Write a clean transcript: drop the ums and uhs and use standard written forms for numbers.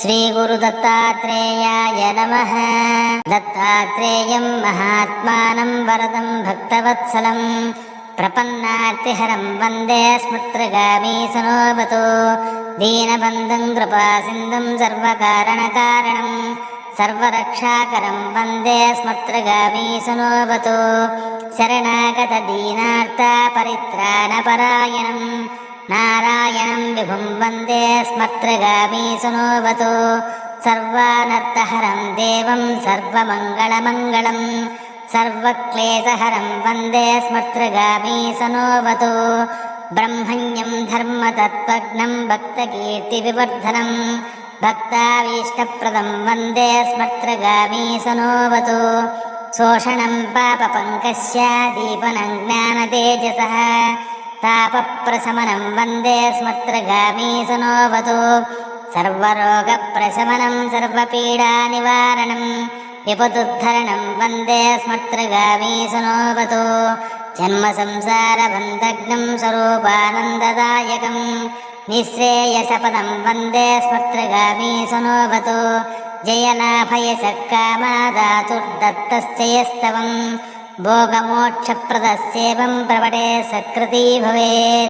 श्रीगुरुदत्तात्रेयाय नमः। दत्तात्रेयं महात्मानं वरदं भक्तवत्सलं प्रपन्नार्तिहरं वन्दे स्मृत्रगामी सनोऽवतु। दीनबन्धुं कृपासिन्धुं सर्वकारणकारणं सर्वरक्षाकरं वन्दे स्मृत्रगामी सनोऽवतु। शरणागतदीनार्तपरित्राणपरायणं नारायणं विभुं वन्दे स्मृत्रगामी सनोऽवतु। सर्वानर्थहरं देवं सर्वमङ्गलमङ्गलं सर्वक्लेशहरं वन्दे स्मृत्रगामी सनोऽवतु। ब्रह्मण्यं धर्मतत्त्वज्ञं भक्तकीर्तिविवर्धनं भक्ताभीष्टप्रदं वन्दे स्मृत्रगामी सनोऽवतु। शोषणं पापपङ्कस्य दीपनं ज्ञानतेजसः तापप्रशमनं वन्दे स्मृत्रगामी सनोऽवतु। सर्वरोगप्रशमनं सर्वपीडानिवारणं विपदुद्धरणं वन्दे स्मृत्रगामी सनोऽवतु। जन्मसंसारबन्धघ्नं स्वरूपानन्ददायकं निःश्रेयसपदं वन्दे स्मृत्रगामी सनोऽवतु। जयलाभयसक्कामादातुर्दत्तस्य यस्तवं भोगमोक्षप्रदस्येवं प्रवटे सकृती भवेत्।